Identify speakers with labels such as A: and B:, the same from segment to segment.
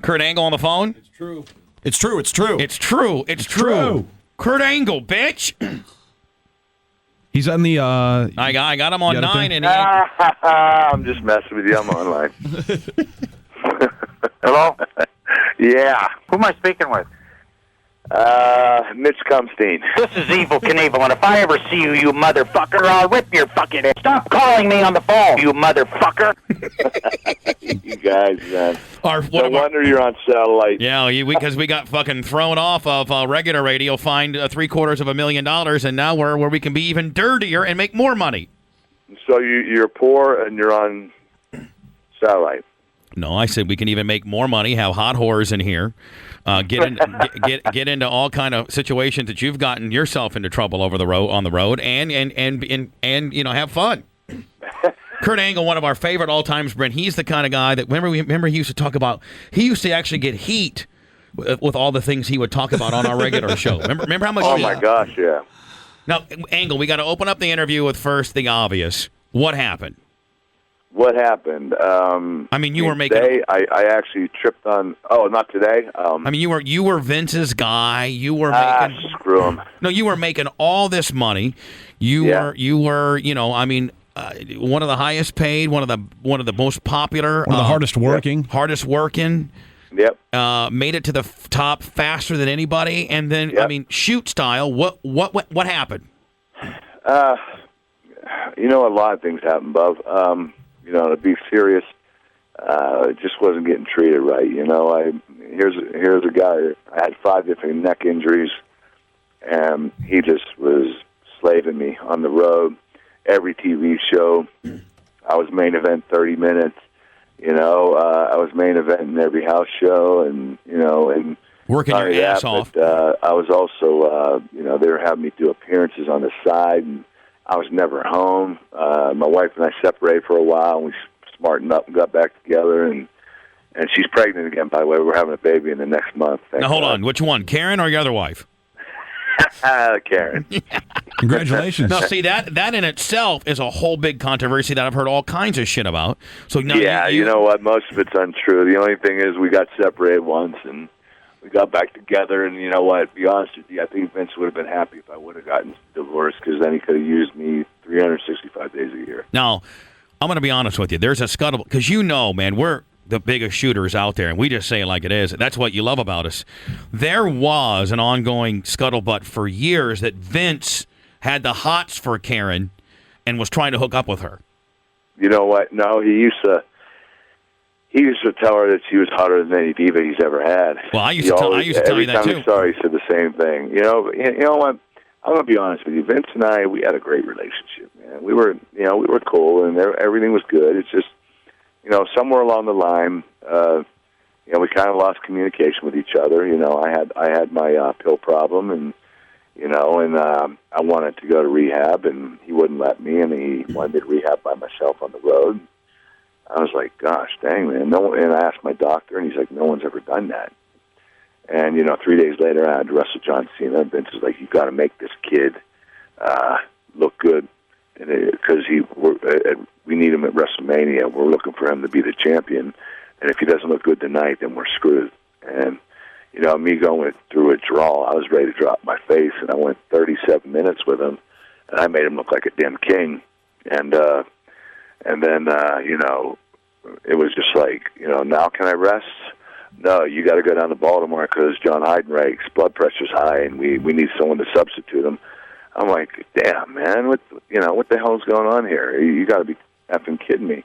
A: Kurt Angle on the phone?
B: It's true.
A: It's true. It's true. Kurt Angle, bitch.
C: He's on the.
A: I got him on 9, and
D: I'm just messing with you. I'm online.
E: Hello?
D: Yeah.
E: Who am I speaking with?
D: Mitch Cumstein.
E: This is Evil Knievel, and if I ever see you, you motherfucker, I'll rip your fucking head. Stop calling me on the phone, you motherfucker.
D: You guys, man. No wonder you're on satellite.
A: Yeah, because we got fucking thrown off of regular radio, fined $750,000, and now we're where we can be even dirtier and make more money.
D: So you're poor and you're on satellite.
A: No, I said we can even make more money, have hot whores in here, get into all kind of situations that you've gotten yourself into trouble on the road, and have fun. Kurt Angle, one of our favorite all-times, Brent. He's the kind of guy that remember he used to talk about. He used to actually get heat with all the things he would talk about on our regular show. Remember how much?
D: Oh my gosh, yeah.
A: Now, Angle, we got to open up the interview with first the obvious. What happened?
D: What happened?
A: You were making.
D: Today, I actually tripped on. Oh, not today.
A: You were Vince's guy. You were making.
D: Screw him.
A: No, you were making all this money. You were. One of the highest paid, one of the most popular,
C: one of the hardest working.
D: Yep.
A: Made it to the top faster than anybody, and then shoot style. What happened?
D: A lot of things happened, Bub. To be serious, just wasn't getting treated right. Here's a guy. I had 5 different neck injuries, and he just was slaving me on the road. Every TV show, I was main event 30 minutes. I was main event in every house show, and
A: working your ass off.
D: But, I was also, they were having me do appearances on the side, and I was never home. My wife and I separated for a while, and we smartened up and got back together, and she's pregnant again, by the way. We're having a baby in the next month.
A: Now, hold on. Which one, Karen or your other wife?
D: Karen.
C: Congratulations.
A: Now, see, that in itself is a whole big controversy that I've heard all kinds of shit about. So now
D: you know what? Most of it's untrue. The only thing is we got separated once, and we got back together, and you know what? To be honest with you, I think Vince would have been happy if I would have gotten divorced, because then he could have used me 365 days a year.
A: Now, I'm going to be honest with you. There's a scuttlebutt, because man, we're the biggest shooters out there, and we just say it like it is. That's what you love about us. There was an ongoing scuttlebutt for years that Vince had the hots for Karen and was trying to hook up with her.
D: You know what? No, he used to tell her that she was hotter than any diva he's ever had.
A: Well, I used to tell you that too.
D: Every time he saw her, he said the same thing. You know what? I'm gonna be honest with you. Vince and I, we had a great relationship, man. We were cool, and everything was good. It's just, somewhere along the line, we kind of lost communication with each other. I had my pill problem, and I wanted to go to rehab, and he wouldn't let me, and he wanted me to rehab by myself on the road. I was like, gosh, dang, man. And I asked my doctor, and he's like, no one's ever done that. And, 3 days later, I had to wrestle John Cena, and Vince was like, you've got to make this kid look good, because we need him at WrestleMania. We're looking for him to be the champion, and if he doesn't look good tonight, then we're screwed. And, me going through a draw, I was ready to drop my face, and I went 37 minutes with him, and I made him look like a damn king. And then, it was just like, now can I rest? No, you got to go down to Baltimore because John Heidenreich's blood pressure's high, and we need someone to substitute him. I'm like, damn, man, what the hell's going on here? You got to be effing kidding me.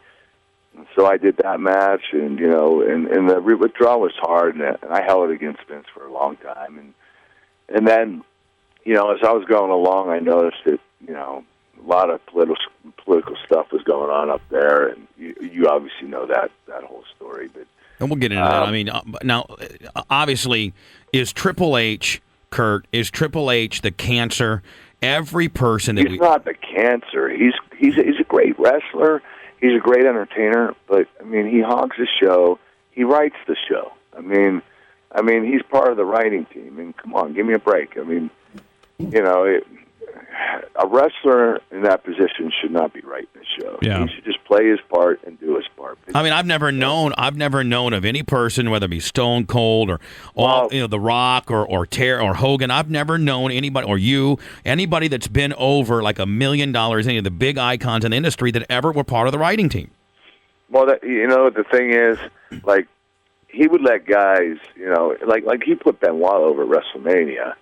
D: And so I did that match, and and the withdrawal was hard, and I held it against Vince for a long time, and then, as I was going along, I noticed that a lot of political stuff was going on up there, and you obviously know that whole story, but.
A: And we'll get into that. Now, obviously, is Triple H, Kurt, the cancer? Every person that
D: he's not the cancer. He's a great wrestler. He's a great entertainer. But he hogs the show. He writes the show. He's part of the writing team. Come on, give me a break. a wrestler in that position should not be writing the show.
C: Yeah.
D: He should just play his part and do his part.
A: I mean, I've never known of any person, whether it be Stone Cold or The Rock or Hogan. I've never known anybody, or anybody that's been over like $1 million, any of the big icons in the industry that ever were part of the writing team.
D: Well, the thing is, like, he would let guys, like he put Benoit over at WrestleMania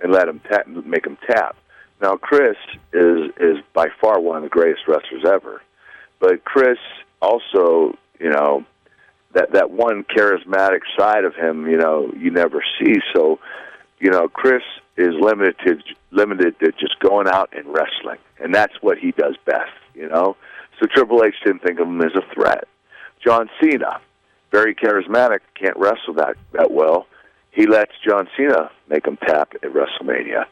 D: and let him make him tap. Now, Chris is by far one of the greatest wrestlers ever, but Chris also, that one charismatic side of him, you never see. So, Chris is limited to just going out and wrestling, and that's what he does best, So Triple H didn't think of him as a threat. John Cena, very charismatic, can't wrestle that well. He lets John Cena make him tap at WrestleMania.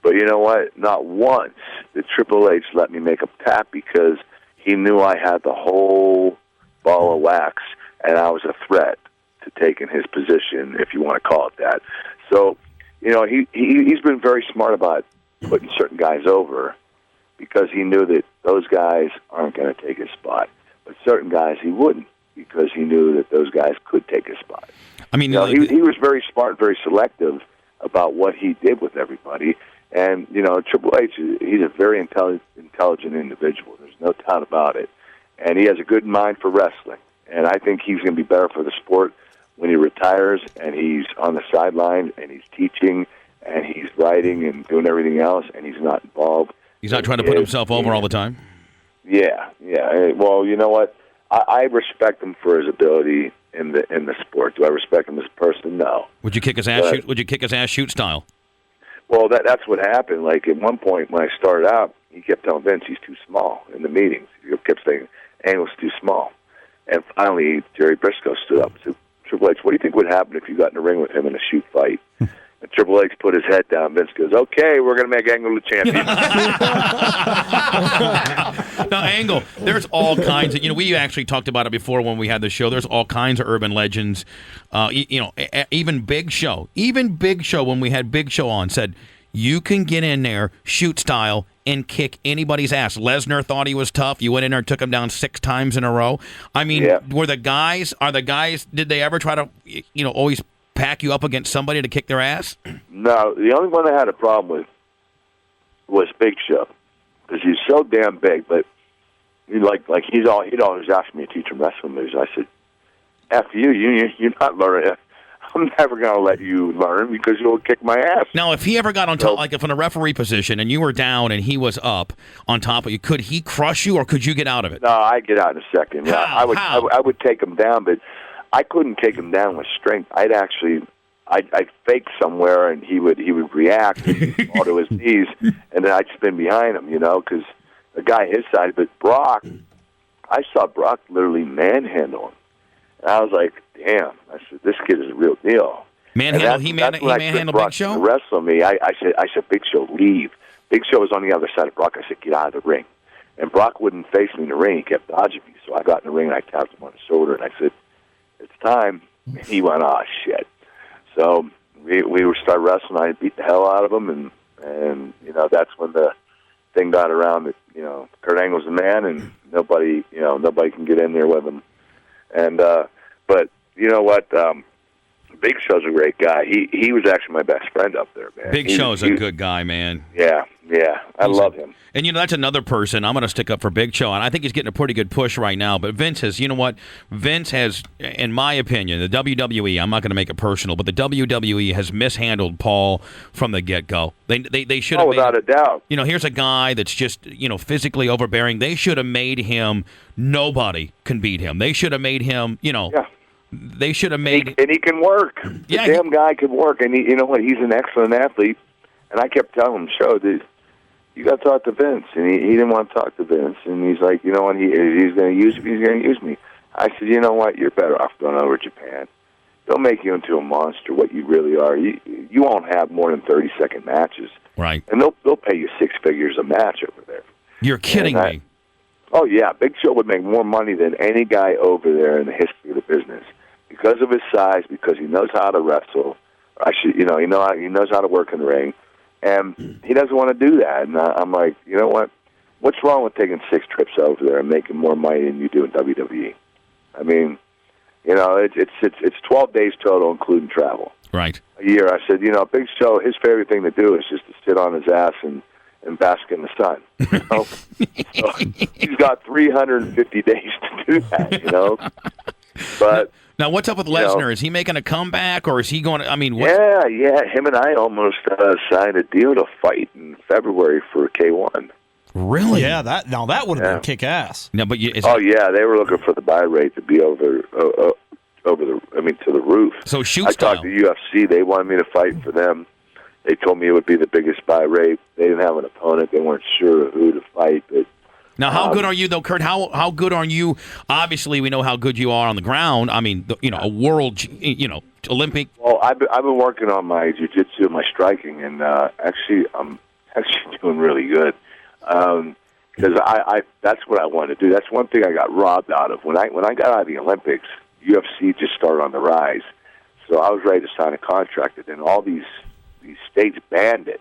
D: But you know what? Not once did Triple H let me make him tap, because he knew I had the whole ball of wax, and I was a threat to taking his position, if you want to call it that. So, he's been very smart about putting certain guys over, because he knew that those guys aren't going to take his spot. But certain guys he wouldn't, because he knew that those guys could take his spot.
A: I mean,
D: he was very smart, very selective about what he did with everybody. And, Triple H, he's a very intelligent individual. There's no doubt about it. And he has a good mind for wrestling. And I think he's going to be better for the sport when he retires and he's on the sideline and he's teaching and he's writing and doing everything else, and he's not involved.
A: He's not trying to put himself over all the time?
D: Yeah. Well, you know what? I respect him for his ability in the sport. Do I respect him as a person? No.
A: Would you kick his ass? Would you kick his ass shoot style?
D: Well, that's what happened. Like, at one point when I started out, he kept telling Vince he's too small in the meetings. He kept saying Angle's too small. And finally, Jerry Briscoe stood up and said, Triple H, what do you think would happen if you got in the ring with him in a shoot fight? And Triple H put his head down. Vince goes, okay, we're going to make Angle the champion.
A: Now, Angle, there's all kinds of, we actually talked about it before when we had the show. There's all kinds of urban legends. Even Big Show. Even Big Show, when we had Big Show on, said, you can get in there, shoot style, and kick anybody's ass. Lesnar thought he was tough. You went in there and took him down 6 times in a row. I mean, did they ever try to, always pack you up against somebody to kick their ass?
D: No, the only one I had a problem with was Big Show, because he's so damn big. But he'd always ask me to teach him wrestling moves. I said, "After you're not learning. I'm never going to let you learn, because you'll kick my ass."
A: Now, if he ever got on top, like if in a referee position and you were down and he was up on top of you, could he crush you, or could you get out of it?
D: No, I'd get out in a second.
A: How?
D: I would take him down, but I couldn't take him down with strength. I'd fake somewhere, and he would react and fall to his knees, and then I'd spin behind him, because the guy his side. But Brock, I saw Brock literally manhandle him, and I was like, damn. I said, this kid is a real deal.
A: He manhandled Big Show?
D: Wrestle me. I said, Big Show, leave. Big Show was on the other side of Brock. I said, get out of the ring. And Brock wouldn't face me in the ring. He kept dodging me. So I got in the ring, and I tapped him on the shoulder, and I said, it's time. And he went, oh, shit. So we would start wrestling. I beat the hell out of him, and that's when the thing got around that, Kurt Angle's the man, and nobody can get in there with him. And but you know what? Big Show's a great guy. He was actually my best friend up there, man.
A: Big Show's a good guy, man.
D: Yeah. I love him.
A: And, that's another person I'm going to stick up for, Big Show. And I think he's getting a pretty good push right now. But Vince has, Vince has, in my opinion, the WWE, I'm not going to make it personal, but the WWE has mishandled Paul from the get-go. They should have
D: without a doubt.
A: Here's a guy that's just, physically overbearing. They should have made him, nobody can beat him. They should have made him, They should have made...
D: And he can work.
A: Yeah,
D: the damn guy can work. And you know what? He's an excellent athlete. And I kept telling him, you got to talk to Vince. And he didn't want to talk to Vince. And he's like, you know what? He's going to use me. He's going to use me. I said, you know what? You're better off going over to Japan. They'll make you into a monster, what you really are. You won't have more than 30-second matches.
A: Right.
D: And they'll pay you 6 figures a match over there.
A: You're kidding me.
D: Oh, yeah. Big Show would make more money than any guy over there in the history of the business. Because of his size, because he knows how to wrestle. He knows how to work in the ring. And he doesn't want to do that. And I'm like, you know what? What's wrong with taking 6 trips over there and making more money than you do in WWE? I mean, you know, it's 12 days total, including travel.
A: Right.
D: A year. I said, you know, Big Show, his favorite thing to do is just to sit on his ass and bask in the sun. You know? So he's got 350 days to do that, you know. But
A: now, what's up with Lesnar? Is he making a comeback, or is he going to? I mean,
D: yeah. Him and I almost signed a deal to fight in February for K1.
A: Really?
B: Yeah, that would have been kick ass.
A: No, but
D: yeah, they were looking for the buy rate to be to the roof.
A: So shoot
D: I
A: style.
D: talked to UFC. They wanted me to fight for them. They told me it would be the biggest buy rate. They didn't have an opponent. They weren't sure who to fight. But
A: now, how good are you, though, Kurt? How good are you? Obviously, we know how good you are on the ground. I mean, a world, Olympic.
D: Well, I've been working on my jiu-jitsu and my striking, and actually, I'm actually doing really good. Because I that's what I wanted to do. That's one thing I got robbed out of when I got out of the Olympics. UFC just started on the rise, so I was ready to sign a contract, and then all these states banned it,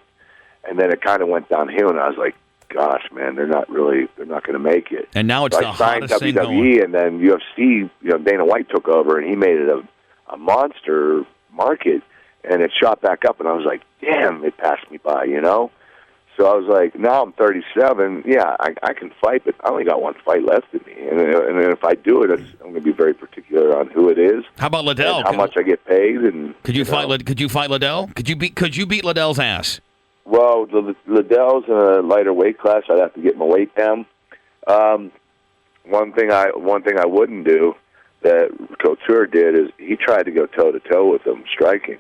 D: and then it kind of went downhill, and I was like, gosh, man, they're not going to make it.
A: And now it's
D: so
A: the
D: I signed
A: hottest thing
D: WWE,
A: going.
D: and then UFC, Dana White took over, and he made it a monster market, and it shot back up, and I was like, damn, it passed me by, So I was like, now I'm 37. Yeah, I can fight, but I only got one fight left in me. And if I do it, I'm going to be very particular on who it is.
A: How about Liddell?
D: How much I get paid? And
A: could you fight Liddell? Could you beat Liddell's ass?
D: Well, Liddell's in a lighter weight class. I'd have to get my weight down. One thing I wouldn't do that Couture did is he tried to go toe to toe with him striking.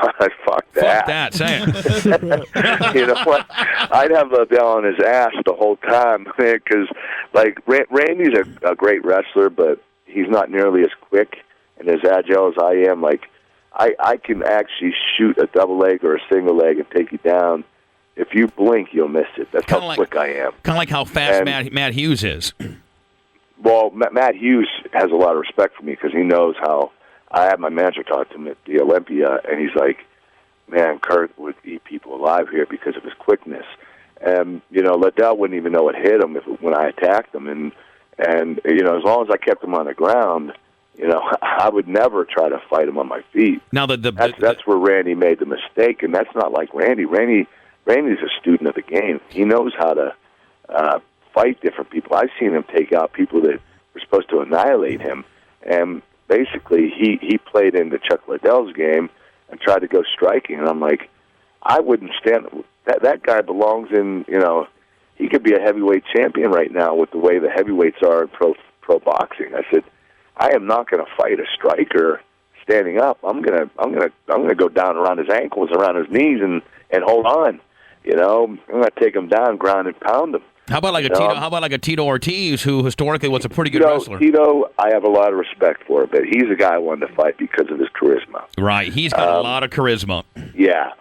D: Fuck that.
A: Fuck that, say it.
D: You know what? I'd have Liddell on his ass the whole time, because, like, Randy's a great wrestler, but he's not nearly as quick and as agile as I am. Like, I can actually shoot a double leg or a single leg and take you down. If you blink, you'll miss it. That's how quick I am.
A: Kind of like how fast Matt Hughes is.
D: Well, Matt Hughes has a lot of respect for me because he knows how. I had my manager talk to him at the Olympia, and he's like, man, Kurt would eat people alive here because of his quickness. And, Liddell wouldn't even know what hit him when I attacked him. And as long as I kept him on the ground, I would never try to fight him on my feet.
A: Now,
D: that's where Randy made the mistake, and that's not like Randy. Randy's a student of the game. He knows how to fight different people. I've seen him take out people that were supposed to annihilate him, and basically he played into Chuck Liddell's game and tried to go striking, and I'm like, I wouldn't stand that guy belongs in, he could be a heavyweight champion right now with the way the heavyweights are in pro boxing. I said, I am not going to fight a striker standing up. I'm going to go down around his ankles, around his knees, and hold on. I'm going to take him down, ground and pound him.
A: How about like a Tito? How about like a Tito Ortiz, who historically was a pretty good wrestler?
D: Tito, I have a lot of respect for, but he's a guy I wanted to fight because of his charisma.
A: Right, he's got a lot of charisma.
D: Yeah,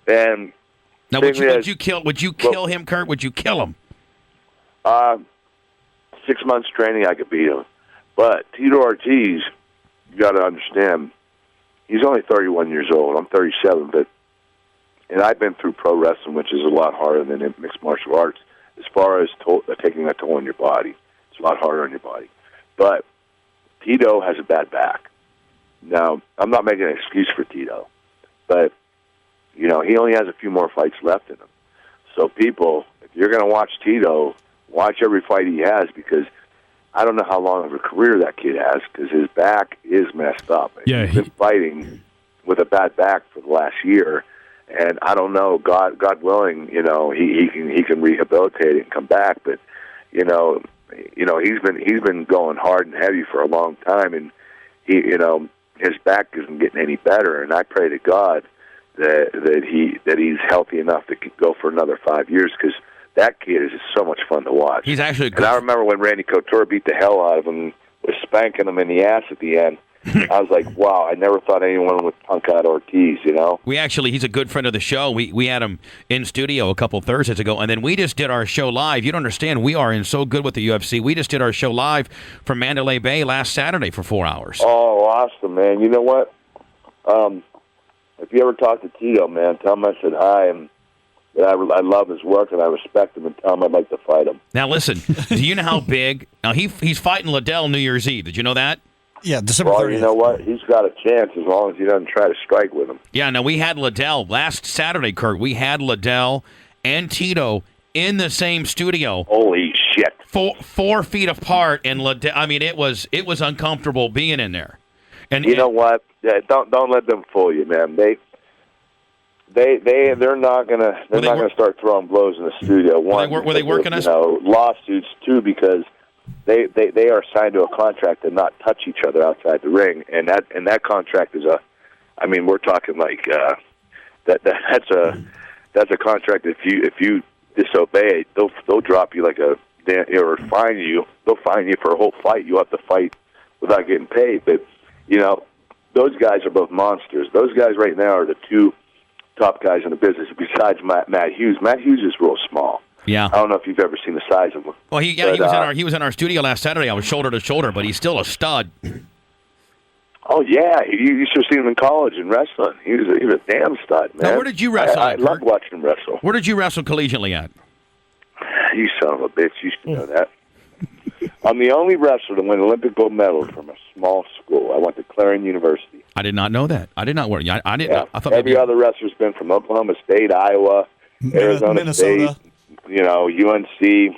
D: and
A: now would you kill him, Kurt? Would you kill him?
D: 6 months training, I could beat him. But Tito Ortiz, you got to understand, he's only 31 years old. I'm 37, and I've been through pro wrestling, which is a lot harder than mixed martial arts. As far as taking a toll on your body, it's a lot harder on your body. But Tito has a bad back. Now, I'm not making an excuse for Tito, but, he only has a few more fights left in him. So people, if you're going to watch Tito, watch every fight he has, because I don't know how long of a career that kid has, because his back is messed up.
C: Yeah,
D: he's been fighting with a bad back for the last year. And I don't know, God willing, he can rehabilitate it and come back. But he's been going hard and heavy for a long time, and his back isn't getting any better. And I pray to God that he's healthy enough to go for another 5 years, because that kid is just so much fun to watch.
A: He's actually good.
D: And I remember when Randy Couture beat the hell out of him, was spanking him in the ass at the end. I was like, wow, I never thought anyone would punk out Ortiz,
A: he's a good friend of the show. We had him in studio a couple Thursdays ago, and then we just did our show live. You don't understand, we are in so good with the UFC. We just did our show live from Mandalay Bay last Saturday for 4 hours.
D: Oh, awesome, man. You know what? if you ever talk to Tito, man, tell him I said hi and that I love his work and I respect him, and tell him I'd like to fight him.
A: Now listen, do you know how big? Now he's fighting Liddell New Year's Eve. Did you know that?
B: Yeah, December 30th.
D: Well, you know what? He's got a chance as long as he doesn't try to strike with him.
A: Yeah, no, we had Liddell last Saturday, Kurt. We had Liddell and Tito in the same studio.
D: Holy shit.
A: 4 feet apart, and Liddell, I mean, it was uncomfortable being in there. And
D: you know what? Yeah, don't let them fool you, man. They're not gonna start throwing blows in the studio. One,
A: were they working us?
D: Lawsuits. Two, because they are signed to a contract to not touch each other outside the ring, and that contract is we're talking like that's a contract. If you disobey it, they'll drop you like or fine you. They'll fine you for a whole fight. You have to fight without getting paid. But those guys are both monsters. Those guys right now are the two top guys in the business besides Matt Hughes. Matt Hughes is real small.
A: Yeah,
D: I don't know if you've ever seen the size of him.
A: Well, he was in our studio last Saturday. I was shoulder to shoulder, but he's still a stud.
D: Oh yeah, you should have seen him in college and wrestling. He was a damn stud, man.
A: Now, where did you wrestle?
D: I love watching him wrestle.
A: Where did you wrestle collegiately at?
D: You son of a bitch! You should know that. I'm the only wrestler to win Olympic gold medal from a small school. I went to Clarion University.
A: I did not know that. I did not work. I didn't.
D: Yeah.
A: I thought
D: every other wrestler's been from Oklahoma State, Iowa, Arizona
B: Minnesota.
D: State, UNC. Me,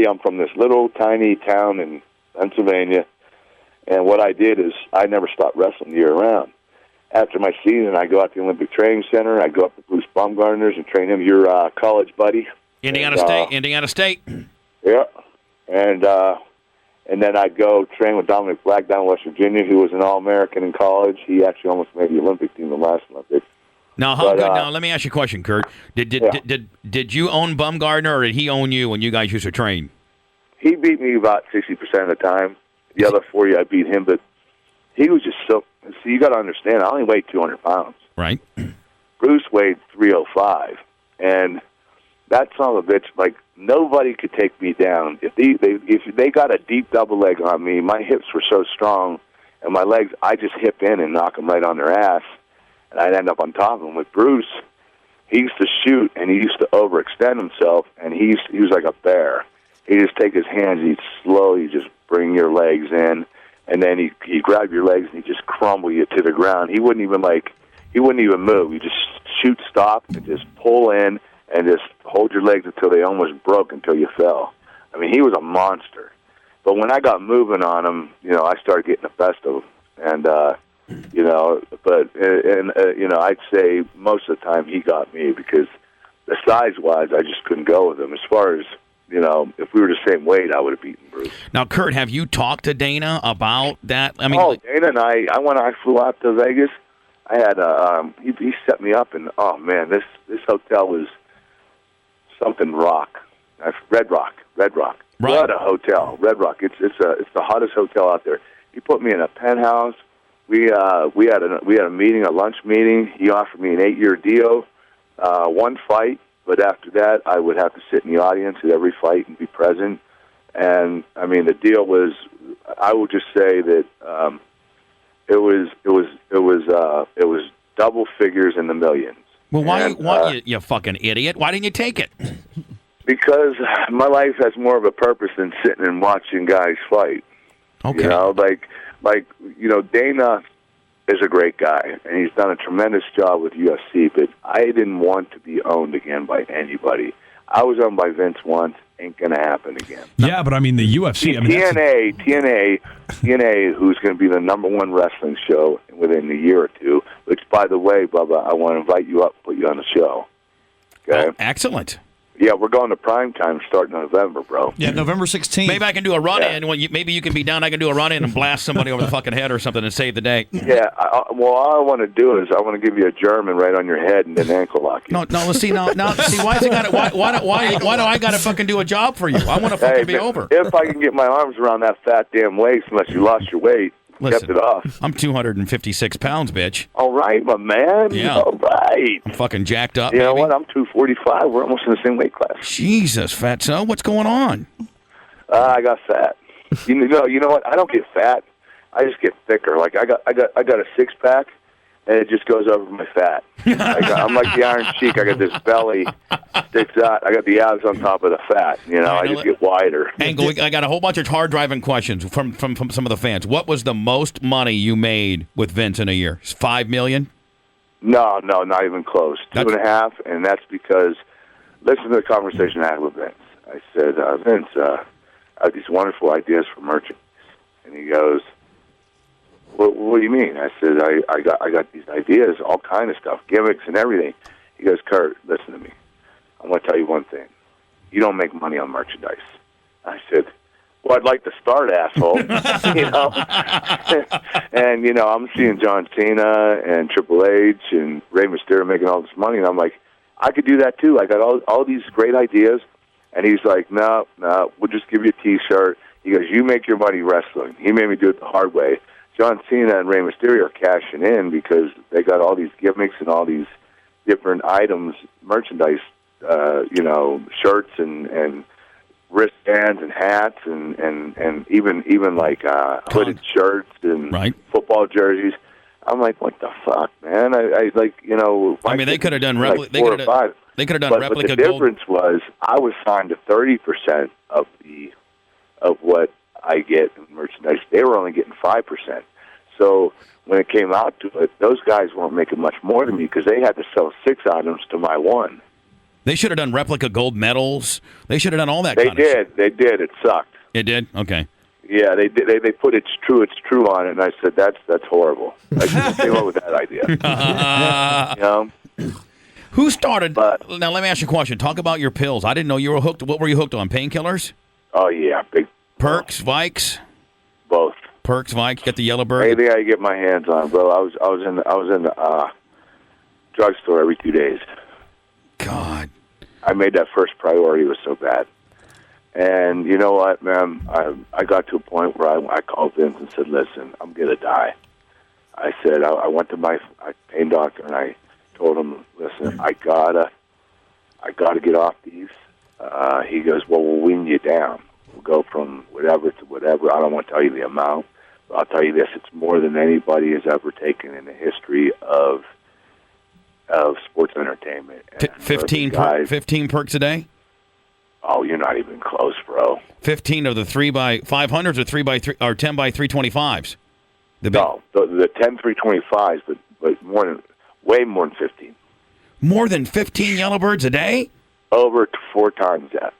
D: I'm from this little tiny town in Pennsylvania, and what I did is I never stopped wrestling year-round. After my season, I go out to the Olympic Training Center. I go up to Bruce Baumgartner's and train him, your college buddy.
A: Indiana State.
D: Yeah. And then I'd go train with Dominic Black down in West Virginia, who was an All-American in college. He actually almost made the Olympic team the last Olympics.
A: Now, now, let me ask you a question, Kurt. Did you own Bumgardner, or did he own you when you guys used to train?
D: He beat me about 60% of the time. The other 40, I beat him, but he was just so. See, you got to understand. I only weighed 200 pounds.
A: Right.
D: Bruce weighed 305, and that son of a bitch, like nobody could take me down. If they got a deep double leg on me, my hips were so strong, and my legs, I just hip in and knock them right on their ass. And I'd end up on top of him. With Bruce, he used to shoot, and he used to overextend himself, and he was like a bear. He'd just take his hands, he'd slowly just bring your legs in, and then he'd grab your legs, and he'd just crumble you to the ground. He wouldn't even move. He'd just shoot, stop, and just pull in, and just hold your legs until they almost broke, until you fell. I mean, he was a monster. But when I got moving on him, I started getting the best of him. And, I'd say most of the time he got me because the size-wise, I just couldn't go with him. As far as, if we were the same weight, I would have beaten Bruce.
A: Now, Kurt, have you talked to Dana about that? I mean,
D: Dana and I flew out to Vegas. I had he set me up, and oh man, this hotel was something rock. Red Rock. Right. What a hotel, Red Rock. It's the hottest hotel out there. He put me in a penthouse. We had a meeting, a lunch meeting. He offered me an 8-year deal, one fight, but after that, I would have to sit in the audience at every fight and be present. And I mean, the deal was, I would just say that it was double figures in the millions.
A: Well, why you fucking idiot? Why didn't you take it?
D: Because my life has more of a purpose than sitting and watching guys fight.
A: Okay.
D: Dana is a great guy, and he's done a tremendous job with UFC, but I didn't want to be owned again by anybody. I was owned by Vince once. Ain't going to happen again.
C: Yeah, but I mean, the UFC...
D: TNA, who's going to be the #1 wrestling show within a year or two, which, by the way, Bubba, I want to invite you up and put you on the show. Okay?
A: Oh, excellent.
D: Yeah, we're going to prime time starting in November, bro.
B: Yeah, November 16th.
A: Maybe I can do a run-in. Maybe you can be down. I can do a run-in and blast somebody over the fucking head or something and save the day.
D: Yeah, all I want to do is I want to give you a German right on your head and then ankle lock you.
A: No. See, why is it got to? Why do I got to fucking do a job for you? I want to fucking be over.
D: If I can get my arms around that fat damn waist, unless you lost your weight.
A: Listen,
D: kept it off.
A: I'm 256 pounds, bitch.
D: All right, my man.
A: Yeah.
D: All right.
A: I'm fucking jacked up.
D: You know what? I'm 245. We're almost in the same weight class.
A: Jesus, fatso. What's going on?
D: I got fat. You know what? I don't get fat. I just get thicker. Like I got a 6-pack, and it just goes over my fat. I'm like the Iron Sheik. I got this belly sticks out. I got the abs on top of the fat. I just get wider.
A: Angle, I got a whole bunch of hard driving questions from some of the fans. What was the most money you made with Vince in a year? $5 million?
D: No, not even close. 2.5, and that's because, listen to the conversation I had with Vince. I said, Vince, I have these wonderful ideas for merchandise. And he goes, what do you mean? I said, I got these ideas, all kind of stuff, gimmicks and everything. He goes, Kurt, listen to me. I'm going to tell you one thing. You don't make money on merchandise. I said, well, I'd like to start, asshole. And, I'm seeing John Cena and Triple H and Rey Mysterio making all this money, and I'm like, I could do that too. I got all these great ideas. And he's like, no, we'll just give you a T-shirt. He goes, you make your money wrestling. He made me do it the hard way. John Cena and Rey Mysterio are cashing in because they got all these gimmicks and all these different items, merchandise, shirts and wristbands and hats and even like hooded shirts and football jerseys. I'm like, what the fuck, man? I mean,
A: they could have done
D: They could have done
A: replica.
D: But the difference was I was signed to 30% of what I get in merchandise. They were only getting 5%. So when it came out to it, those guys weren't making much more than me because they had to sell 6 items to my 1.
A: They should have done replica gold medals. They should have done all that.
D: They did. They did. It sucked.
A: It did. Okay.
D: Yeah, they did. They put it's true on it, and I said that's horrible. I just came up with that idea.
A: Who started? Now let me ask you a question. Talk about your pills. I didn't know you were hooked. What were you hooked on? Painkillers?
D: Oh yeah, big
A: Perks, Vikes.
D: Both.
A: Perks, Vikes. Get the yellow bird.
D: Anything I get my hands on, bro. I was in the drugstore every 2 days.
A: God.
D: I made that first priority. It was so bad. And you know what, man? I got to a point where I called Vince and said, listen, I'm going to die. I said, I went to my pain doctor, and I told him, listen, I gotta get off these. He goes, well, we'll wean you down. We'll go from whatever to whatever. I don't want to tell you the amount, but I'll tell you this. It's more than anybody has ever taken in the history of sports entertainment.
A: 15 perks a day?
D: Oh, you're not even close, bro.
A: 15 of the 3x500s or 3x3 or 10x325s.
D: No, the 10 325s, but way more than 15.
A: More than 15 yellowbirds a day?
D: Over 4 times that.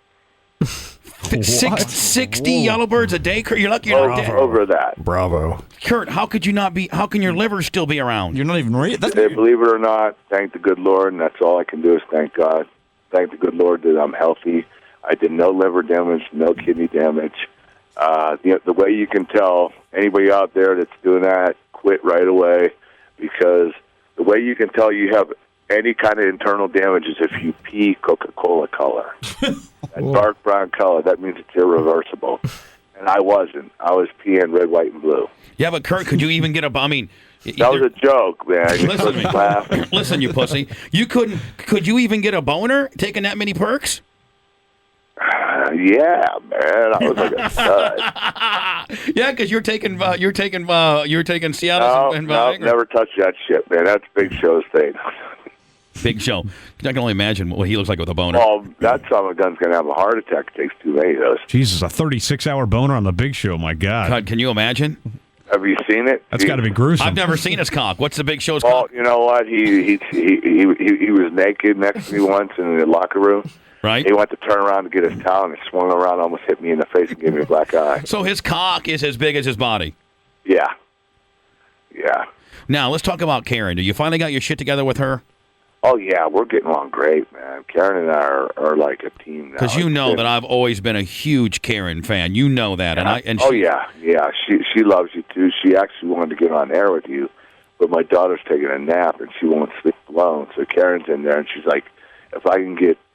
A: 60 yellowbirds a day, Kurt? You're lucky you're not dead.
D: Over that.
C: Bravo.
A: Kurt, how could you not be? How can your liver still be around?
B: You're not even real.
D: Believe it or not, thank the good Lord, and that's all I can do is thank God. Thank the good Lord that I'm healthy. I did no liver damage, no kidney damage. The way you can tell anybody out there that's doing that, quit right away, because the way you can tell you have any kind of internal damage is if you pee Coca-Cola color. That dark brown color, that means it's irreversible. And I wasn't. I was peeing red, white, and blue.
A: Yeah, but Kurt, could you even get a... I mean...
D: That was a joke, man.
A: Listen to me.
D: Laugh.
A: Listen, you pussy. Could you even get a boner taking that many perks?
D: Yeah, man. I was like a stud.
A: Yeah, because you're taking Seattle and
D: no, never touch that shit, man. That's Big Show's thing.
A: Big Show. I can only imagine what he looks like with a boner.
D: Oh, that son of a gun's going to have a heart attack. It takes too many of those.
C: Jesus, a 36-hour boner on the Big Show. My God.
A: Can you imagine?
D: Have you seen it?
C: That's got to be gruesome.
A: I've never seen his cock. What's the Big Show's cock?
D: Oh, you know what? He was naked next to me once in the locker room.
A: Right.
D: He went to turn around to get his towel, and he swung around, almost hit me in the face, and gave me a black eye.
A: So his cock is as big as his body.
D: Yeah. Yeah.
A: Now let's talk about Karen. Do you finally got your shit together with her?
D: Oh yeah, we're getting along great, man. Karen and I are like a team now.
A: Because you know that I've always been a huge Karen fan. You know that,
D: yeah. She loves you too. She actually wanted to get on air with you, but my daughter's taking a nap and she won't sleep alone. So Karen's in there and she's like,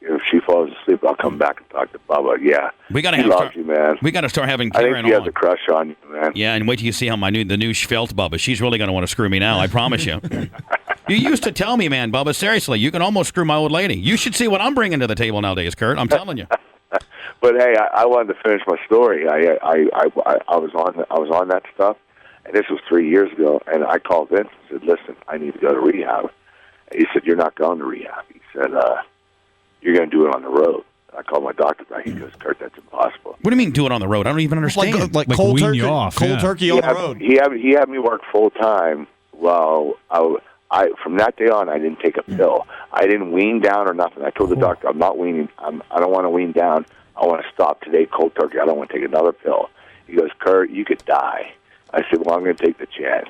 D: if she falls asleep, I'll come back and talk to Bubba. Yeah, she loves you, man.
A: We got to start having Karen on.
D: I think she has a crush on you, man.
A: Yeah, and wait till you see how the new Schveldt Bubba. She's really going to want to screw me now. I promise you. You used to tell me, man, Bubba, seriously, you can almost screw my old lady. You should see what I'm bringing to the table nowadays, Kurt. I'm telling you.
D: But hey, I wanted to finish my story. I was on that stuff, And this was 3 years ago, and I called Vince and said, listen, I need to go to rehab. And he said, you're not going to rehab. He said, you're going to do it on the road. I called my doctor back. He goes, Kurt, that's impossible.
A: What do you mean do it on the road? I don't even understand.
B: Like
C: Like
B: cold
C: wean
B: turkey,
C: you off,
B: cold
C: yeah.
B: turkey on the road.
D: He had me work full time. Well, I from that day on, I didn't take a pill. I didn't wean down or nothing. I told the doctor, I'm not weaning. I don't want to wean down. I want to stop today, cold turkey. I don't want to take another pill. He goes, Kurt, you could die. I said, well, I'm going to take the chance.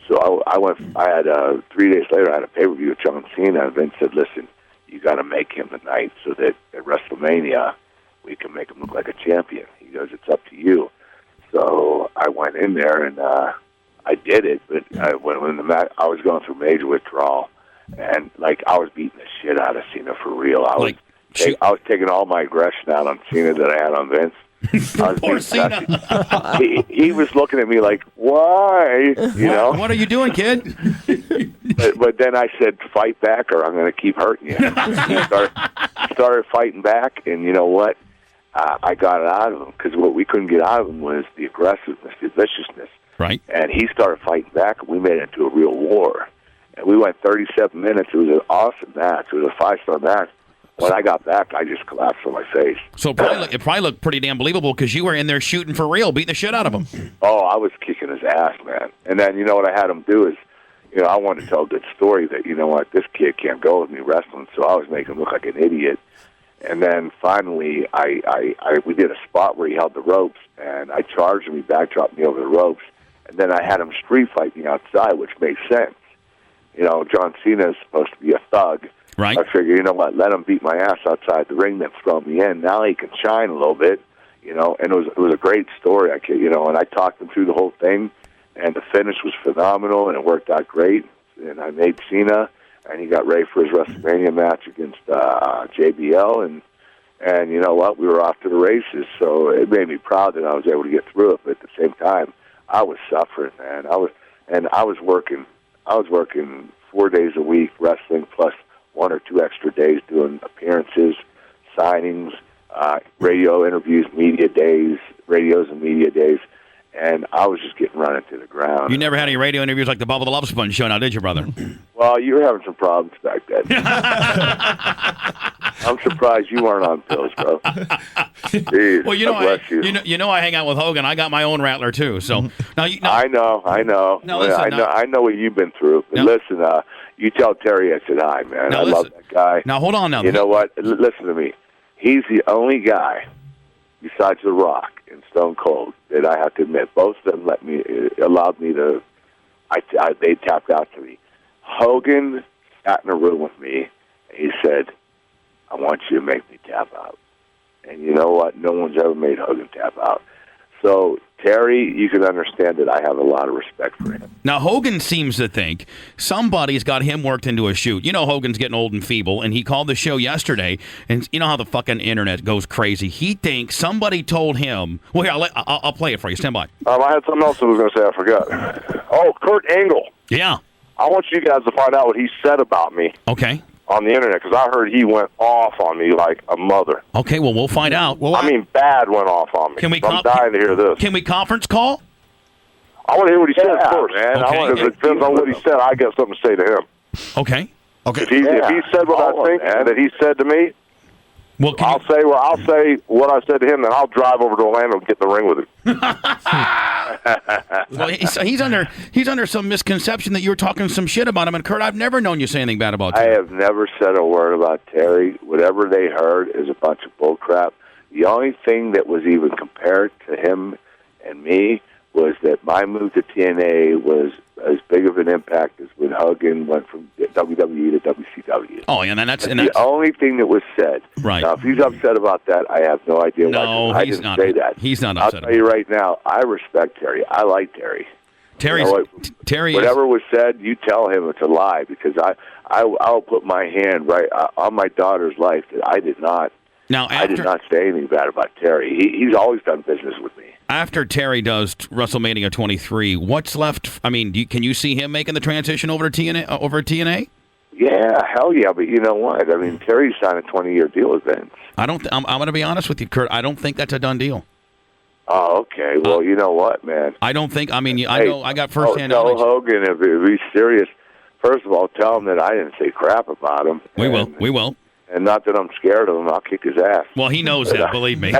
D: So I went. I had 3 days later, I had a pay-per-view with John Cena, and Vince said, listen, you got to make him tonight so that at WrestleMania we can make him look like a champion. He goes, it's up to you. So I went in there and I did it, but when the match, I was going through major withdrawal, and like I was beating the shit out of Cena for real. I was taking all my aggression out on Cena that I had on Vince.
A: Poor Cena.
D: He was looking at me like, why? You know?
A: What are you doing, kid?
D: But then I said, fight back or I'm going to keep hurting you. Started fighting back, and you know what? I got it out of him, because what we couldn't get out of him was the aggressiveness, the viciousness.
A: Right.
D: And he started fighting back, and we made it into a real war. And we went 37 minutes. It was an awesome match. It was a 5-star match. When I got back, I just collapsed on my face.
A: So it probably looked pretty damn believable, because you were in there shooting for real, beating the shit out of him.
D: Oh, I was kicking his ass, man. And then, you know what I had him do is, you know, I wanted to tell a good story that, you know what, this kid can't go with me wrestling, so I was making him look like an idiot. And then finally, we did a spot where he held the ropes, and I charged him, he backdropped me over the ropes, and then I had him street fight me outside, which makes sense. You know, John Cena is supposed to be a thug.
A: Right.
D: I figured, you know what, let him beat my ass outside the ring, then throw me in. Now he can shine a little bit, you know, and it was a great story. And I talked him through the whole thing, and the finish was phenomenal, and it worked out great. And I made Cena, and he got ready for his WrestleMania match against JBL, and you know what, we were off to the races. So it made me proud that I was able to get through it. But at the same time, I was suffering, man. I was working 4 days a week wrestling, plus 1 or 2 extra days doing appearances, signings, radio interviews, radios and media days, and I was just getting run into the ground.
A: You never had any radio interviews like the Bubba the Love Sponge show now, did you, brother?
D: Well, you were having some problems back then. I'm surprised you weren't on pills, bro. Jeez,
A: well, you know I hang out with Hogan. I got my own rattler too. So now,
D: I know.
A: No, listen,
D: I know what you've been through. But listen, you tell Terry I said hi, man. I love that guy.
A: Now hold on. Now
D: you know what? Listen to me. He's the only guy besides The Rock and Stone Cold that I have to admit. Both of them allowed me to. They tapped out to me. Hogan sat in a room with me, and he said, I want you to make me tap out. And you know what? No one's ever made Hogan tap out. So, Terry, you can understand that I have a lot of respect for him.
A: Now, Hogan seems to think somebody's got him worked into a shoot. You know Hogan's getting old and feeble, and he called the show yesterday, and you know how the fucking internet goes crazy. He thinks somebody told him... Well, here, I'll play it for you. Stand by.
F: I had something else I was going to say. I forgot. Oh, Kurt Angle.
A: Yeah.
F: I want you guys to find out what he said about me.
A: Okay.
F: On the internet, because I heard he went off on me like a mother.
A: Okay, well, we'll find out. Well,
F: I mean, bad went off on me. I'm dying to hear this.
A: Can we conference call?
F: I want to hear what he said first,
D: man.
A: Okay.
F: Because it depends on what he said. I got something to say to him.
A: Okay.
F: If he said what I think that he said to me,
A: well,
F: I'll say what I said to him, then I'll drive over to Orlando and get in the ring with him.
A: Well, he's under some misconception that you were talking some shit about him. And Kurt, I've never known you say anything bad about Terry.
D: I have never said a word about Terry. Whatever they heard is a bunch of bullcrap. The only thing that was even compared to him and me was that my move to TNA was as big of an impact as when Hogan went from WWE to WCW.
A: Oh, and that's
D: the only thing that was said.
A: Right.
D: Now, if he's upset about that, I have no idea
A: no,
D: why. I
A: he's
D: didn't
A: not.
D: say that.
A: He's not upset.
D: I'll tell you right now, I respect Terry. I like Terry.
A: Terry.
D: Whatever was said, you tell him it's a lie, because I'll put my hand right on my daughter's life that I did not.
A: Now,
D: I did not say anything bad about Terry. He's always done business with me.
A: After Terry does WrestleMania 23, what's left? I mean, can you see him making the transition over to TNA?
D: Yeah, hell yeah. But you know what? I mean, Terry signed a 20-year deal with Vince.
A: I'm going to be honest with you, Kurt. I don't think that's a done deal.
D: Oh, okay. Well, you know what, man?
A: I don't think. I mean, I know. I got firsthand
D: tell
A: knowledge.
D: Hogan if he's serious. First of all, tell him that I didn't say crap about him.
A: We will.
D: And not that I'm scared of him. I'll kick his ass.
A: Well, he knows that. Believe me.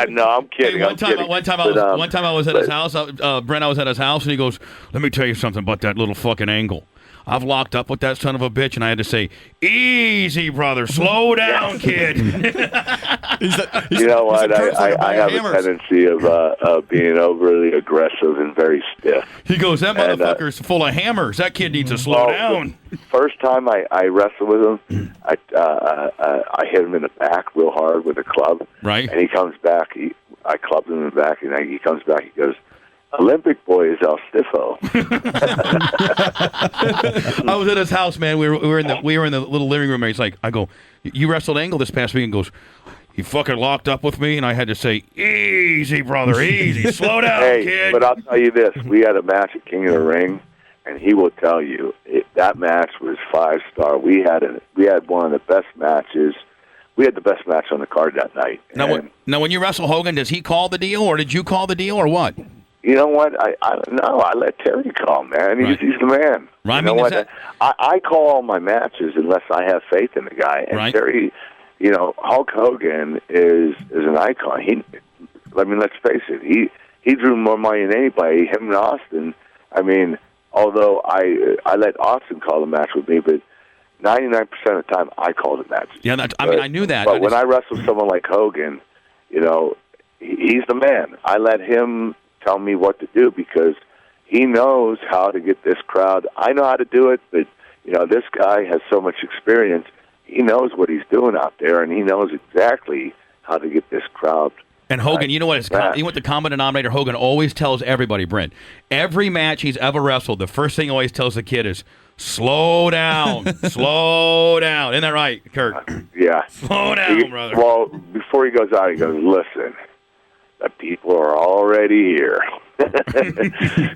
D: No, I'm kidding.
A: Hey, one time I was at his house. Brent, I was at his house, and he goes, "Let me tell you something about that little fucking angle. I've locked up with that son of a bitch," and I had to say, "Easy, brother. Slow down, kid."
D: You know what? I have a tendency of being overly aggressive and very stiff.
A: He goes, "That motherfucker's full of hammers. That kid needs to slow down."
D: First time I wrestled with him, I hit him in the back real hard with a club.
A: Right.
D: And he comes back. I clubbed him in the back, and he comes back. He goes, "Olympic boy is El Stiffo."
A: I was at his house, man. We were in the little living room, and he's like, I go, "You wrestled Angle this past week?" And goes, "He fucking locked up with me," and I had to say, "Easy, brother, easy, slow down, kid."
D: But I'll tell you this: we had a match at King of the Ring, and he will tell you that match was 5-star. We had one of the best matches. We had the best match on the card that night.
A: Now, when you wrestle Hogan, does he call the deal, or did you call the deal, or what?
D: You know what? I let Terry call, man. He's the man.
A: Right.
D: You know what? I call all my matches unless I have faith in the guy. And
A: right.
D: Terry, Hulk Hogan is an icon. Let's face it. He drew more money than anybody. Him and Austin. I mean, although I let Austin call the match with me, but 99% of the time I call the match.
A: Yeah, I knew that.
D: But when I wrestle someone like Hogan, he's the man. I let him tell me what to do because he knows how to get this crowd. I know how to do it, but this guy has so much experience. He knows what he's doing out there, and he knows exactly how to get this crowd.
A: And Hogan, you know what the common denominator Hogan always tells everybody, Brent? Every match he's ever wrestled, the first thing he always tells the kid is, "Slow down, slow down." Isn't that right, Kurt?
D: Yeah.
A: Slow down, brother.
D: Well, before he goes out, he goes, "Listen, the people are already here."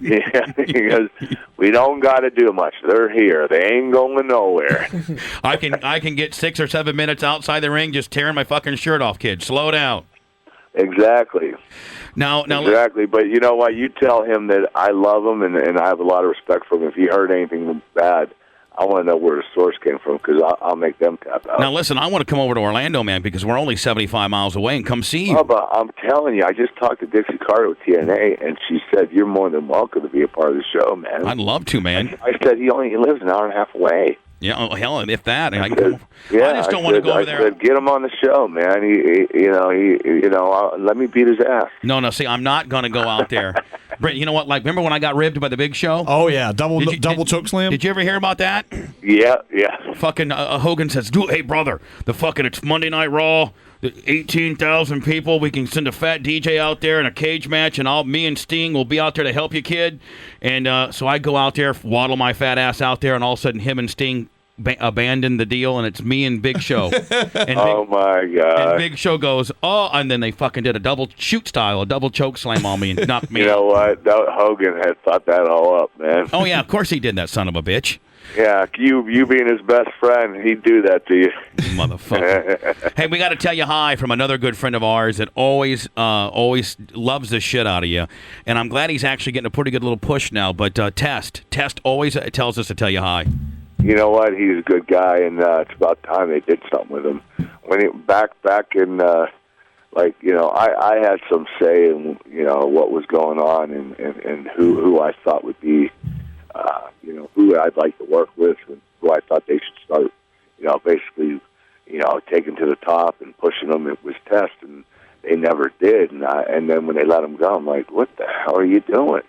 D: Yeah, he goes, "We don't got to do much. They're here. They ain't going nowhere."
A: I can get 6 or 7 minutes outside the ring just tearing my fucking shirt off, kid. Slow down.
D: Exactly.
A: Now,
D: exactly. But you know what? You tell him that I love him and I have a lot of respect for him. If he heard anything bad, I want to know where the source came from because I'll make them tap out.
A: Now, listen, I want to come over to Orlando, man, because we're only 75 miles away and come see you.
D: Bubba, I'm telling you, I just talked to Dixie Carter with TNA, and she said, "You're more than welcome to be a part of the show, man."
A: I'd love to, man.
D: I said, he lives an hour and a half away.
A: Yeah, oh, hell, if that.
D: I just
A: don't want to go over there.
D: I said, get him on the show, man. Let me beat his ass.
A: No, see, I'm not going to go out there. Brent, you know what? Like, remember when I got ribbed by the Big Show?
B: Oh, yeah. Double choke slam?
A: Did you ever hear about that?
D: Yeah.
A: Fucking Hogan says, "Hey, brother, it's Monday Night Raw. 18,000 people. We can send a fat DJ out there in a cage match, and me and Sting will be out there to help you, kid." And so I go out there, waddle my fat ass out there, and all of a sudden him and Sting abandon the deal, and it's me and Big Show. And
D: oh, my God.
A: And Big Show goes, "Oh," and then they fucking did a double choke slam on me and knocked me
D: You know what? Hogan had thought that all up, man.
A: Oh, yeah, of course he did, that son of a bitch.
D: Yeah, you being his best friend, he'd do that to you.
A: Motherfucker. Hey, we got to tell you hi from another good friend of ours that always loves the shit out of you. And I'm glad he's actually getting a pretty good little push now. But Test always tells us to tell you hi.
D: You know what? He's a good guy, and it's about time they did something with him. Back in, I had some say in, what was going on and who I thought would be, who I'd like to work with and who I thought they should start, basically, taking to the top and pushing them. It was Test, and they never did. And then when they let him go, I'm like, what the hell are you doing?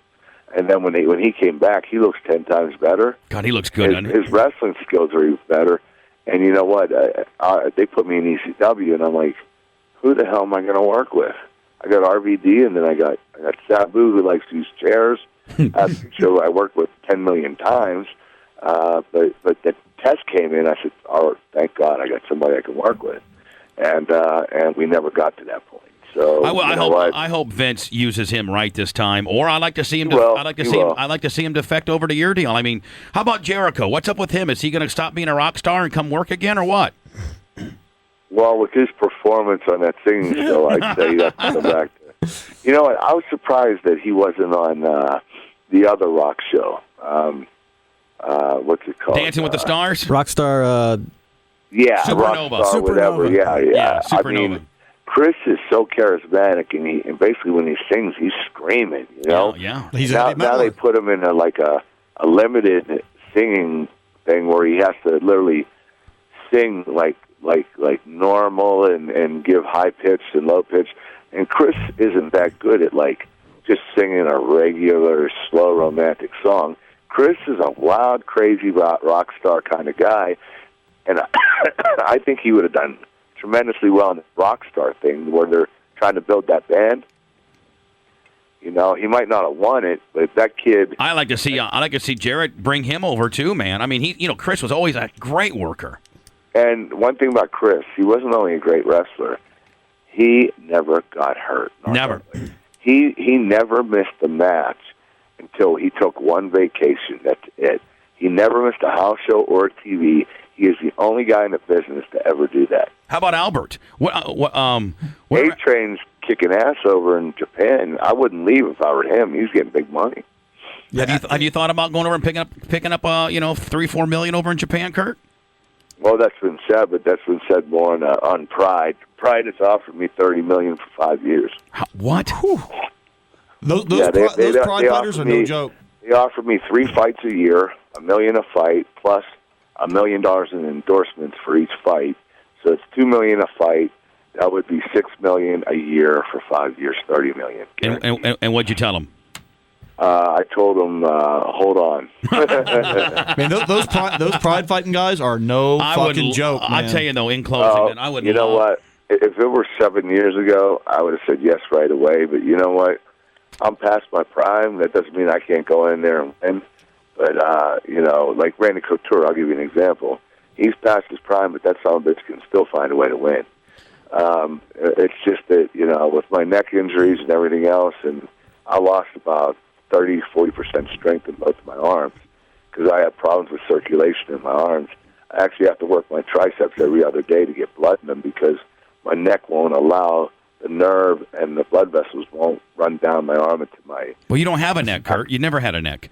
D: And then when he came back, he looks 10 times better.
A: God, he looks good.
D: His wrestling skills are even better. And you know what? They put me in ECW, and I'm like, who the hell am I going to work with? I got RVD, and then I got Sabu, who likes to use chairs. That's a show I worked with 10 million times. But the Test came in. I said, "Oh, thank God, I got somebody I can work with." And we never got to that point. So
A: I hope Vince uses him right this time, or I'd like to see him. I'd like to see him defect over to your deal. I mean, how about Jericho? What's up with him? Is he going to stop being a rock star and come work again, or what?
D: Well, with his performance on that singing show, I'd say you have to come back to You know what? I was surprised that he wasn't on the other rock show. What's it called?
A: Dancing with the Stars?
G: Rockstar.
D: Yeah,
A: Supernova.
D: Rockstar, whatever. Yeah.
A: Supernova.
D: I mean, Chris is so charismatic, and basically when he sings, he's screaming. You know?
A: Yeah.
B: He's
D: now they put him in a limited singing thing where he has to literally sing like normal and give high pitch and low pitch. And Chris isn't that good at just singing a regular slow romantic song. Chris is a wild, crazy rock star kind of guy, and I think he would have done tremendously well in the rock star thing where they're trying to build that band. You know, he might not have won it, but that kid.
A: I like to see Jarrett bring him over too, man. I mean, Chris was always a great worker.
D: And one thing about Chris, he wasn't only a great wrestler, he never got hurt.
A: Never.
D: He never missed a match until he took one vacation. That's it. He never missed a house show or a TV. He is the only guy in the business to ever do that.
A: How about Albert?
D: A-Train's kicking ass over in Japan. I wouldn't leave if I were him. He's getting big money.
A: Have you thought about going over and picking up $3-4 million over in Japan, Kurt?
D: Well, that's been said, but that's been said more on Pride. Pride has offered me $30 million for 5 years.
A: What?
B: Those Pride fighters are no joke.
D: They offered me 3 fights a year, $1 million a fight, plus $1 million in endorsements for each fight. So it's $2 million a fight. That would be $6 million a year for 5 years, $30 million.
A: And what'd you tell them?
D: I told them, hold on.
B: Man, those pride fighting guys are no fucking joke. Man.
A: I tell you though, in closing, I would.
D: You know what? If it were 7 years ago, I would have said yes right away. But you know what? I'm past my prime. That doesn't mean I can't go in there and win. But like Randy Couture, I'll give you an example. He's past his prime, but that son of a bitch can still find a way to win. It's just that with my neck injuries and everything else, and I lost about 30-40% strength in both of my arms because I have problems with circulation in my arms. I actually have to work my triceps every other day to get blood in them because my neck won't allow the nerve and the blood vessels won't run down my arm into my...
A: Well, you don't have a neck, Kurt. You never had a neck.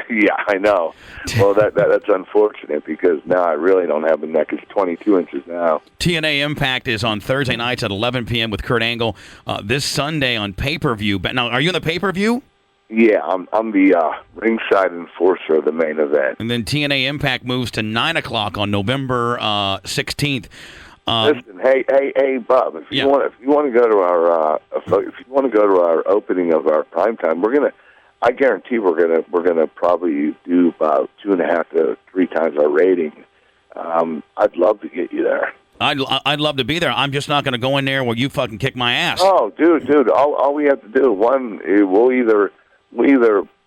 D: Yeah, I know. Well, that's unfortunate because now I really don't have a neck. It's 22 inches now.
A: TNA Impact is on Thursday nights at 11 p.m. with Kurt Angle. This Sunday on pay-per-view. Now, are you in the pay-per-view?
D: Yeah, I'm the ringside enforcer of the main event.
A: And then TNA Impact moves to 9 o'clock on November 16th.
D: Listen, hey, Bob. If you want to go to our opening of our primetime, I guarantee we're gonna probably do about 2.5 to 3 times our rating. I'd love to get you there.
A: I'd love to be there. I'm just not going to go in there where you fucking kick my ass.
D: Oh, dude. All we have to do, we'll either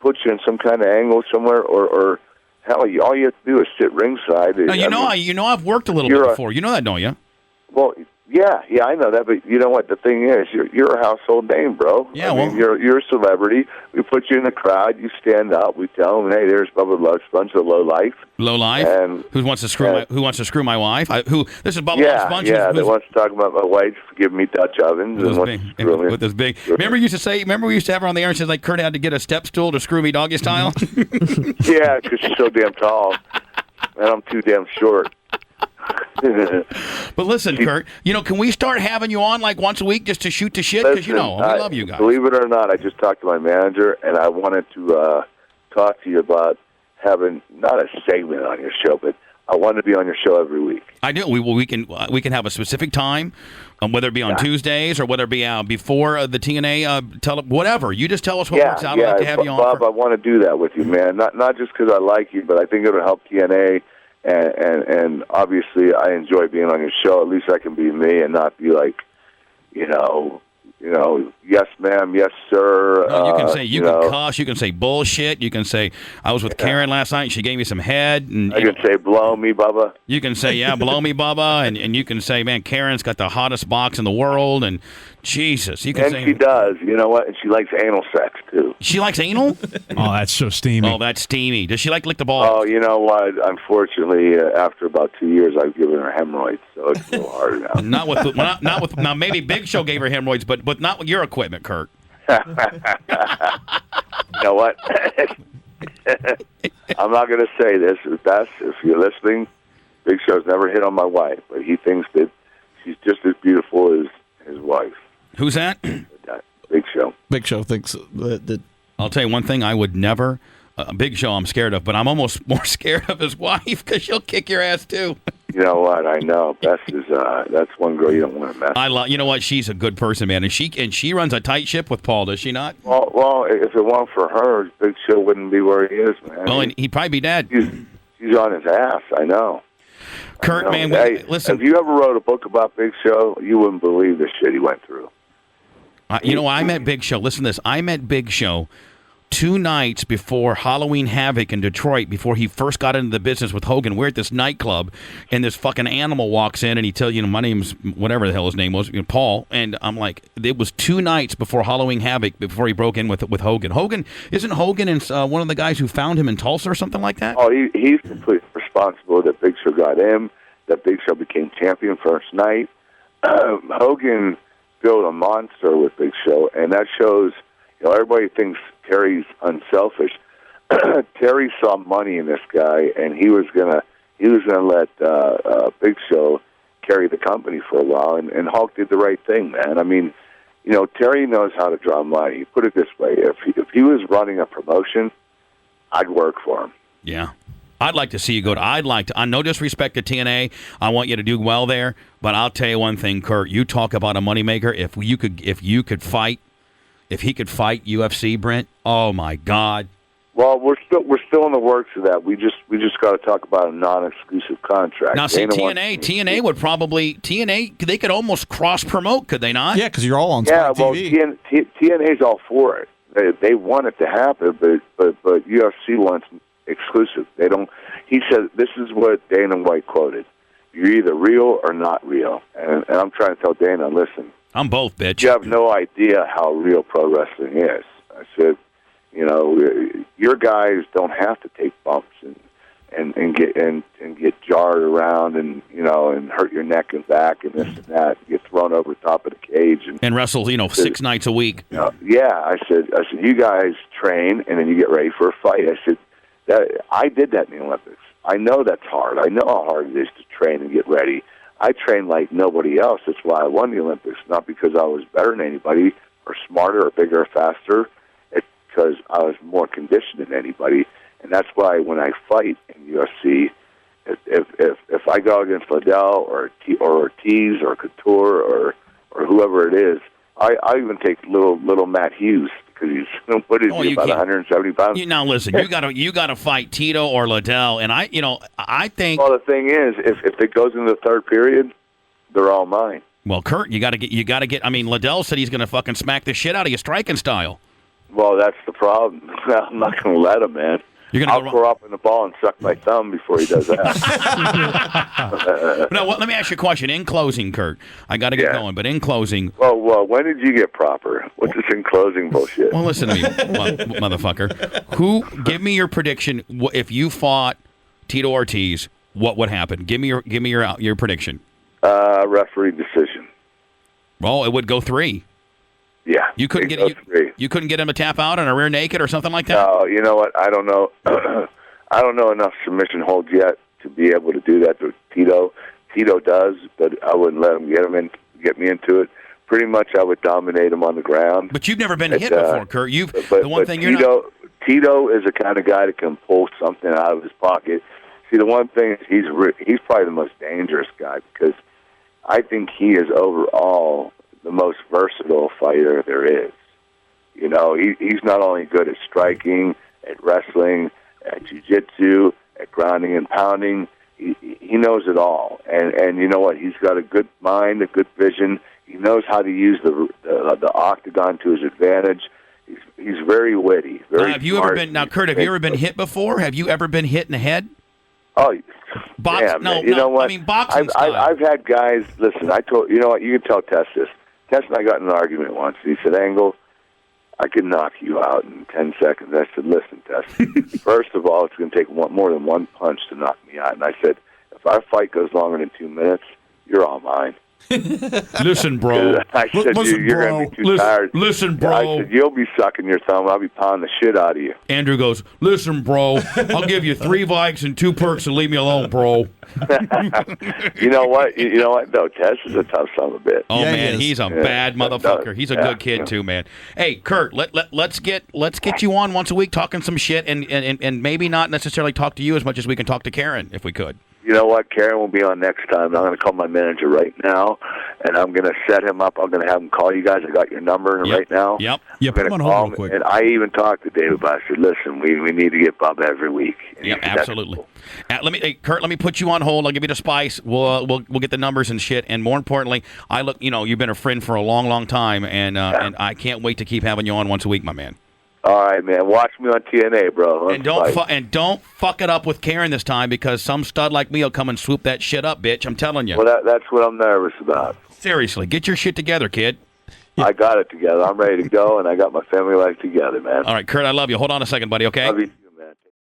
D: put you in some kind of angle somewhere, or hell, all you have to do is sit ringside.
A: Now, I've worked a little bit before. You know that, don't you?
D: Well, yeah, I know that, but you know what? The thing is, you're a household name, bro.
A: Yeah,
D: you're a celebrity. We put you in the crowd. You stand up. We tell them, hey, there's Bubba Love Sponge, the low life.
A: Low life. And who wants to screw my wife? This is Bubba Love Sponge.
D: Yeah, that wants to talk about my wife giving me Dutch ovens
A: with this big. Remember, we used to have her on the air and said like Kurt had to get a step stool to screw me doggy style.
D: Yeah, because she's so damn tall, and I'm too damn short.
A: But listen, Kurt, can we start having you on like once a week just to shoot the shit? Because we love you guys.
D: Believe it or not, I just talked to my manager, and I wanted to talk to you about having not a segment on your show, but I want to be on your show every week.
A: I do. We can have a specific time, whether it be on Tuesdays or whether it be before the TNA, whatever. You just tell us what works out. I'd like to have you on.
D: Bob, I want to do that with you, man. Not just because I like you, but I think it'll help TNA. And obviously, I enjoy being on your show. At least I can be me and not be like, yes, ma'am, yes, sir.
A: No, you can say can cuss. You can say bullshit. You can say I was with Karen last night and she gave me some head. And
D: I can say blow me, Bubba.
A: You can say blow me, Bubba, and you can say, man, Karen's got the hottest box in the world, and Jesus, you can
D: And
A: say
D: she does. You know what? And she likes anal sex, too.
A: She likes anal?
C: Oh, that's so steamy.
A: Oh, that's steamy. Does she like lick the balls?
D: Oh, you know what? Unfortunately, after about 2 years, I've given her hemorrhoids, so it's a little harder now.
A: not with. Now, maybe Big Show gave her hemorrhoids, but not with your equipment, Kurt.
D: You know what? I'm not going to say this. If you're listening, Big Show's never hit on my wife, but he thinks that she's just as beautiful as his wife.
A: Who's that?
D: Big Show.
B: Big Show thinks that.
A: I'll tell you one thing I would never. Big Show I'm scared of, but I'm almost more scared of his wife because she'll kick your ass too.
D: You know what? I know. Bess is that's one girl you don't want to mess with.
A: You know what? She's a good person, man, and she runs a tight ship with Paul, does she not?
D: Well, if it weren't for her, Big Show wouldn't be where he is, man.
A: Well, and he'd probably be dead.
D: She's on his ass. I know.
A: Kurt, man, listen.
D: If you ever wrote a book about Big Show, you wouldn't believe the shit he went through.
A: I met Big Show. Listen to this. I met Big Show 2 nights before Halloween Havoc in Detroit, before he first got into the business with Hogan. We're at this nightclub, and this fucking animal walks in, and he tells, my name's whatever the hell his name was, Paul. And I'm like, it was 2 nights before Halloween Havoc, before he broke in with Hogan. Isn't Hogan one of the guys who found him in Tulsa or something like that?
D: Oh, he's completely responsible that Big Show got him, that Big Show became champion first night. Hogan built a monster with Big Show, and that shows, everybody thinks Terry's unselfish. Terry saw money in this guy, and he was gonna let Big Show carry the company for a while, and Hulk did the right thing, man. I mean, Terry knows how to draw money. Put it this way: if he was running a promotion, I'd work for him.
A: Yeah. I'd like to see you go to, no disrespect to TNA, I want you to do well there, but I'll tell you one thing, Kurt, you talk about a moneymaker, if he could fight UFC, Brent, oh my God.
D: Well, we're still in the works of that. We just got to talk about a non-exclusive contract.
A: Now, see, TNA would probably, they could almost cross-promote, could they not?
B: Yeah, because you're all on Spike TV.
D: Well, TNA's all for it. They want it to happen, but UFC wants exclusive. They don't. He said, this is what Dana White quoted: "You're either real or not real." And I'm trying to tell Dana, listen,
A: I'm both, bitch.
D: You have no idea how real pro wrestling is. I said, your guys don't have to take bumps and get jarred around and hurt your neck and back and this and that, and get thrown over the top of the cage and
A: wrestle 6 nights a week.
D: I said you guys train and then you get ready for a fight. I said I did that in the Olympics. I know that's hard. I know how hard it is to train and get ready. I trained like nobody else. That's why I won the Olympics, not because I was better than anybody or smarter or bigger or faster. It's because I was more conditioned than anybody. And that's why when I fight in UFC, if I go against Liddell or Ortiz or Couture or whoever it is, I even take little Matt Hughes because he's about 170 pounds.
A: Now listen, you gotta fight Tito or Liddell, and I think.
D: Well, the thing is, if it goes into the third period, they're all mine.
A: Well, Kurt, you gotta get. I mean, Liddell said he's gonna fucking smack the shit out of you, striking style.
D: Well, that's the problem. I'm not gonna let him, man. I'll throw up in the ball and suck my thumb before he does that.
A: No, let me ask you a question. In closing, Kurt, I got to get going, but in closing...
D: Well, when did you get proper? What's this in closing bullshit?
A: Well, listen to me, motherfucker. Give me your prediction. If you fought Tito Ortiz, what would happen? Give me your prediction.
D: Referee decision.
A: Well, it would go 3.
D: Yeah,
A: you couldn't get him a tap out on a rear naked or something like that.
D: No, you know what? I don't know. I don't know enough submission holds yet to be able to do that to Tito. Tito does, but I wouldn't let him get me into it. Pretty much, I would dominate him on the ground.
A: But you've never been hit before, Kurt.
D: Tito is the kind of guy that can pull something out of his pocket. See, the one thing is he's probably the most dangerous guy because I think he is overall the most versatile fighter there is. He's not only good at striking, at wrestling, at jiu-jitsu, at grounding and pounding. He knows it all. And you know what? He's got a good mind, a good vision. He knows how to use the octagon to his advantage. He's very witty. Very
A: have you ever been Kurt? Have you ever been hit before? Have you ever been hit in the head?
D: Oh,
A: boxing.
D: No. You know what?
A: I mean, boxing.
D: I've had guys. Listen, you know what? You can tell Tess this. Tess and I got in an argument once. He said, Angle, I could knock you out in 10 seconds. I said, listen, Tess, first of all, it's going to take more than one punch to knock me out. And I said, if our fight goes longer than 2 minutes, you're all mine.
A: Listen, bro.
D: I said, you're going to be too tired.
A: Listen, bro.
D: I said, you'll be sucking your thumb. I'll be pounding the shit out of you.
A: Andrew goes, listen, bro. I'll give you 3 Vikes and 2 perks and leave me alone, bro.
D: You know what? No, Tess is a tough son of a bitch.
A: Oh, yeah, man, he's a bad motherfucker. He's a good kid, too, man. Hey, Kurt, let's get you on once a week talking some shit and maybe not necessarily talk to you as much as we can talk to Karen, if we could.
D: You know what? Karen will be on next time. I'm going to call my manager right now, and I'm going to set him up. I'm going to have him call you guys. I got your number right now.
A: Yep.
B: Yeah, put him on hold real quick.
D: And I even talked to David, but I said, listen, we need to get Bubba every week. And
A: yeah, absolutely. Cool. Kurt, let me put you on hold. I'll give you the spice. We'll get the numbers and shit. And more importantly, you've been a friend for a long, long time, and I can't wait to keep having you on once a week, my man.
D: All right, man. Watch me on TNA, bro.
A: And don't fuck it up with Karen this time, because some stud like me will come and swoop that shit up, bitch. I'm telling you.
D: Well, that's what I'm nervous about.
A: Seriously, get your shit together, kid.
D: Yeah. I got it together. I'm ready to go, and I got my family life together, man.
A: All right, Kurt, I love you. Hold on a second, buddy, okay?
D: Love you.